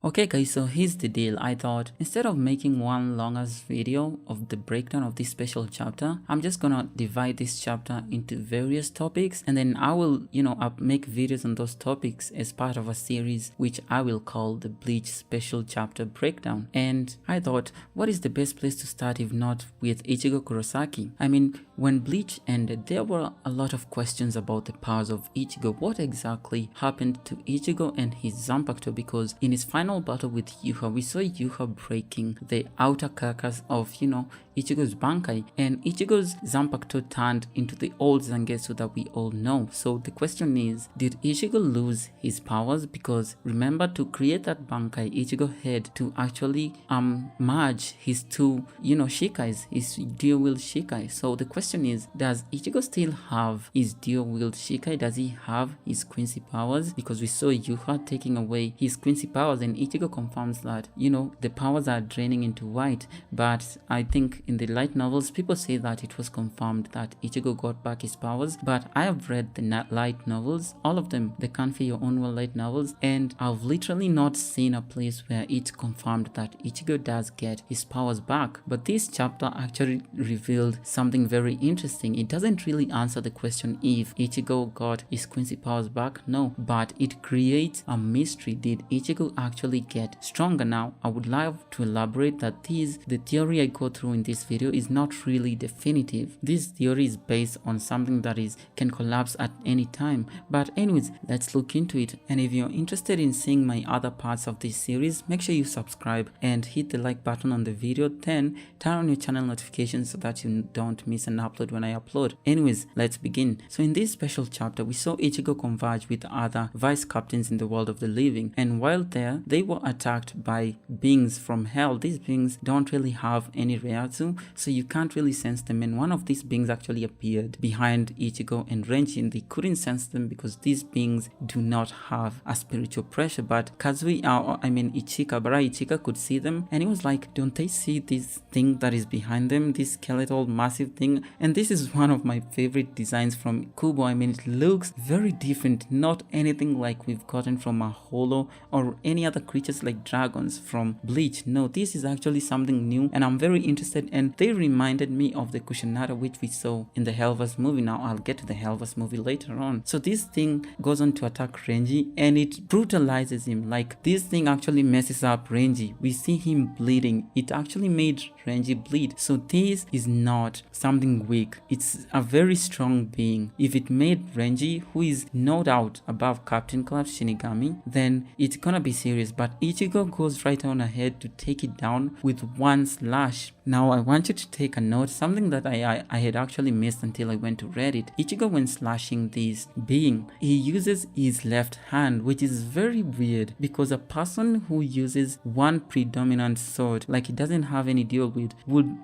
Okay guys, so here's the deal. I thought instead of making one longest video of the breakdown of this special chapter, I'm just gonna divide this chapter into various topics, and then I will, make videos on those topics as part of a series which I will call the Bleach special chapter breakdown. And I thought, what is the best place to start if not with Ichigo Kurosaki? I mean, when Bleach ended, there were a lot of questions about the powers of Ichigo. What exactly happened to Ichigo and his Zanpakuto? Because in his final battle with Yuha, we saw Yuha breaking the outer carcass of, Ichigo's Bankai, and Ichigo's Zanpakuto turned into the old Zangetsu that we all know. So the question is, did Ichigo lose his powers? Because remember, to create that Bankai, Ichigo had to actually merge his two, Shikais, his dual-wield Shikai. So the question is, does Ichigo still have his dual-wield Shikai? Does he have his Quincy powers? Because we saw Yuha taking away his Quincy powers, and Ichigo confirms that, the powers are draining into white. But I think in the light novels, people say that it was confirmed that Ichigo got back his powers. But I have read the light novels, all of them, the Can't Fear Your Own World light novels, and I've literally not seen a place where it's confirmed that Ichigo does get his powers back. But this chapter actually revealed something very interesting. It doesn't really answer the question if Ichigo got his Quincy powers back, no, but it creates a mystery. Did Ichigo actually get stronger? Now, I would love to elaborate that the theory I go through in this video is not really definitive. This theory is based on something that can collapse at any time. But anyways, let's look into it. And if you're interested in seeing my other parts of this series, make sure you subscribe and hit the like button on the video, then turn on your channel notifications so that you don't miss an upload when I upload. Anyways, let's begin. So in this special chapter, we saw Ichigo converge with other vice captains in the world of the living, and while there, they were attacked by beings from hell. These beings don't really have any Reatsu, so you can't really sense them, and one of these beings actually appeared behind Ichigo and Renji, and they couldn't sense them because these beings do not have a spiritual pressure. But Ichika could see them, and he was like, don't they see this thing that is behind them, this skeletal massive thing? And this is one of my favorite designs from Kubo. It looks very different, not anything like we've gotten from a Holo or any other creatures like dragons from Bleach. No, this is actually something new, and I'm very interested, and they reminded me of the Kushinaga which we saw in the Hellverse movie. Now I'll get to the Hellverse movie later on. So this thing goes on to attack Renji, and it brutalizes him. Like, this thing actually messes up Renji. We see him bleeding. It actually made Renji bleed. So this is not something weak. It's a very strong being. If it made Renji, who is no doubt above Captain Club Shinigami, then it's gonna be serious. But Ichigo goes right on ahead to take it down with one slash. Now I want you to take a note, something that I had actually missed until I went to Reddit. Ichigo, when slashing this being, he uses his left hand, which is very weird because a person who uses one predominant sword, like he doesn't have any dual wield, would,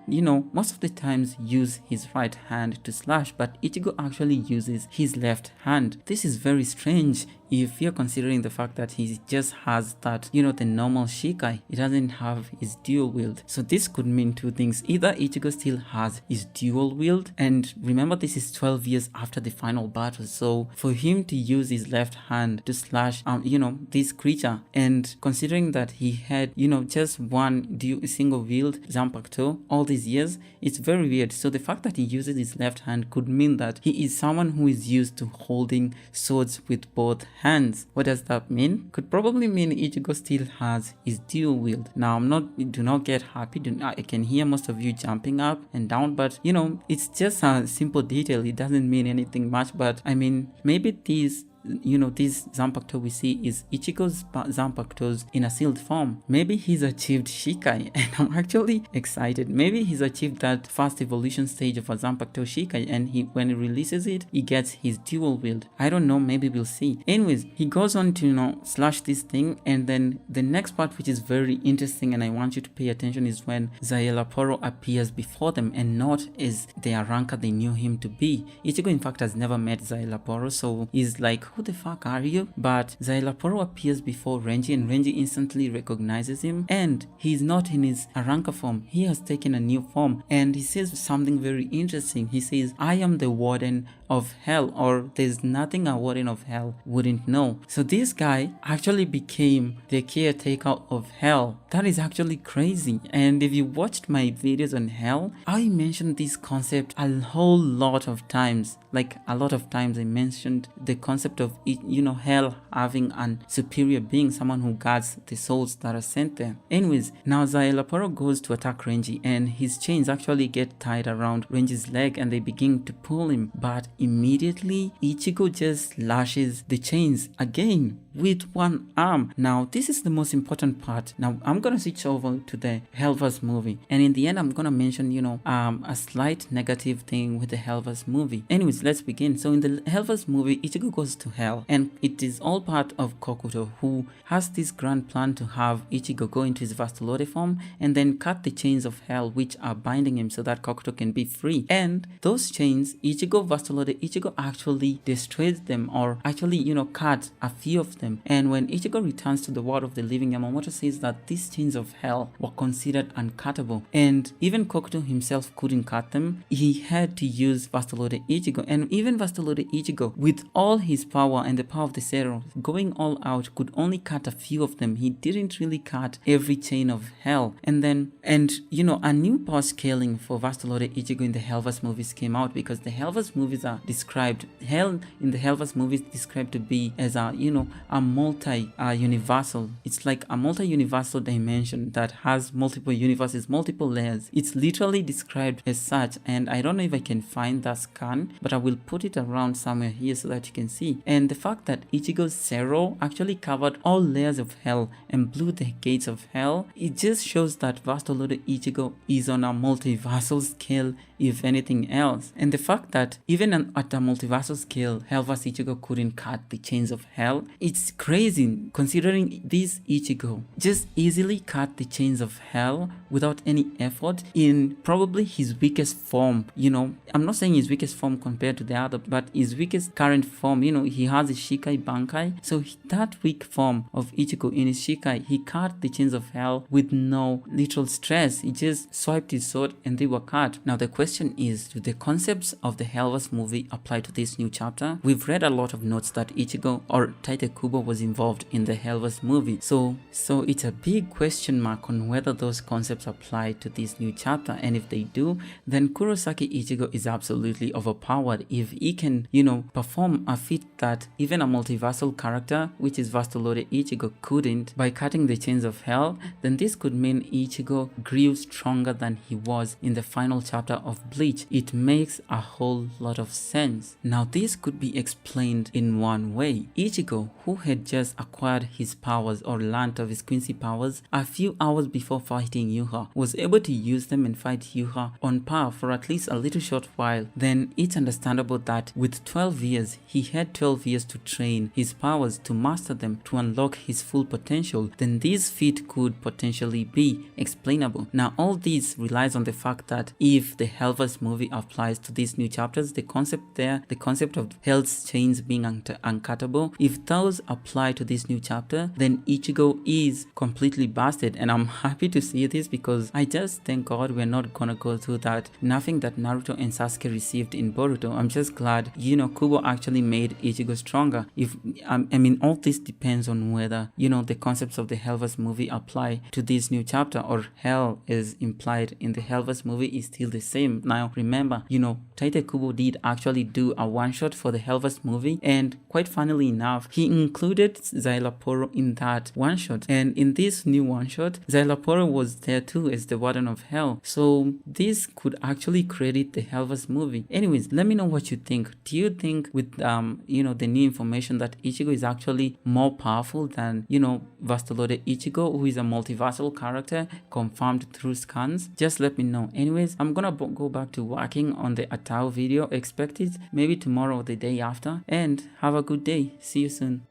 most of the times use his right hand to slash, but Ichigo actually uses his left hand. This is very strange if you're considering the fact that he just has that, the normal Shikai. He doesn't have his dual wield. So this could mean two things. Either Ichigo still has his dual wield, and remember, this is 12 years after the final battle. So for him to use his left hand to slash, this creature, and considering that he had, just one single wield Zanpakuto all these years, it's very weird. So the fact that he uses his left hand could mean that he is someone who is used to holding swords with both hands. What does that mean? Could probably mean Ichigo still has his dual wield. Now do not get happy. I can hear most of you jumping up and down, but it's just a simple detail. It doesn't mean anything much, but maybe this Zanpakuto we see is Ichigo's Zanpakutos in a sealed form. Maybe he's achieved Shikai, and I'm actually excited. Maybe he's achieved that first evolution stage of a Zanpakuto Shikai, and when he releases it, he gets his dual wield. I don't know, maybe we'll see. Anyways, he goes on to slash this thing, and then the next part, which is very interesting and I want you to pay attention, is when Szayelaporro appears before them, and not as the Arrancar they knew him to be. Ichigo in fact has never met Szayelaporro, so he's like, who the fuck are you? But Szayelaporro appears before Renji, and Renji instantly recognizes him, and he's not in his Arrancar form. He has taken a new form, and he says something very interesting. He says, I am the warden of hell, or there's nothing a warden of hell wouldn't know. So this guy actually became the caretaker of hell. That is actually crazy. And if you watched my videos on hell, I mentioned this concept a whole lot of times. Like a lot of times I mentioned the concept of it, hell having an superior being, someone who guards the souls that are sent there. Anyways, now Szayelaporro goes to attack Renji, and his chains actually get tied around Renji's leg and they begin to pull him. But immediately Ichigo just lashes the chains again with one arm. Now this is the most important part. Now I'm gonna switch over to the Hellverse movie, and in the end I'm gonna mention a slight negative thing with the Hellverse movie. Anyways, let's begin. So in the Hellverse movie, Ichigo goes to hell, and it is all part of Kokuto, who has this grand plan to have Ichigo go into his Vastolore form and then cut the chains of hell which are binding him so that Kokuto can be free. And those chains, Ichigo actually destroys them, or actually cut a few of them. And when Ichigo returns to the world of the living, Yamamoto says that these chains of hell were considered uncuttable, and even Kokuto himself couldn't cut them. He had to use Vastolore Ichigo, and even Vastolore Ichigo, with all his power and the power of the Zero, going all out, could only cut a few of them. He didn't really cut every chain of hell. And a new power scaling for Vastolore Ichigo in the Hellverse movies came out, because the Hellverse movies are described, hell in the Hellverse movies described to be as a multi-universal. It's like a multi-universal dimension that has multiple universes, multiple layers. It's literally described as such, and I don't know if I can find that scan, but I will put it around somewhere here so that you can see. And the fact that Ichigo's Zero actually covered all layers of hell and blew the gates of hell, it just shows that Vastolore Ichigo is on a multiversal scale, if anything else. And the fact that even at a multiversal scale, Hellverse Ichigo couldn't cut the chains of hell, it's crazy considering this Ichigo just easily cut the chains of hell without any effort in probably his weakest form. I'm not saying his weakest form compared to the other, but his weakest current form. He has a Shikai Bankai, so that weak form of Ichigo in his Shikai, he cut the chains of hell with no literal stress. He just swiped his sword and they were cut. Now the question is, do the concepts of the Hellverse movie apply to this new chapter? We've read a lot of notes that Ichigo or Tite Kubo was involved in the Hellverse movie, so it's a big question mark on whether those concepts apply to this new chapter. And if they do, then Kurosaki Ichigo is absolutely overpowered. If he can perform a feat that even a multiversal character, which is Vastolore Ichigo, couldn't by cutting the chains of hell, then this could mean Ichigo grew stronger than he was in the final chapter of Bleach. It makes a whole lot of sense. Now this could be explained in one way. Ichigo, who had just acquired his powers or learnt of his Quincy powers a few hours before fighting Yuha, was able to use them and fight Yuha on par for at least a little short while. Then it's understandable that with 12 years, he had 12 years to train his powers, to master them, to unlock his full potential. Then this feat could potentially be explainable. Now all this relies on the fact that if the Hellverse movie applies to these new chapters, the concept of hell's chains being uncuttable, if those apply to this new chapter, then Ichigo is completely busted. And I'm happy to see this, because I just thank God we're not gonna go through that nothing that Naruto and Sasuke received in Boruto. I'm just glad Kubo actually made Ichigo stronger. All this depends on whether the concepts of the Hellverse movie apply to this new chapter, or hell is implied in the Hellverse movie is still the same. Now remember, Tite Kubo did actually do a one-shot for the Hellverse movie, and quite funnily enough, he included Szayelaporro in that one-shot. And in this new one-shot, Szayelaporro was there too as the warden of hell. So this could actually credit the Hellverse movie. Anyways, let me know what you think. Do you think with the new information that Ichigo is actually more powerful than Vastolore Ichigo, who is a multiversal character confirmed through scans? Just let me know. Anyways, I'm gonna go back to working on the Atao video. Expect it maybe tomorrow or the day after, and have a good day. See you soon.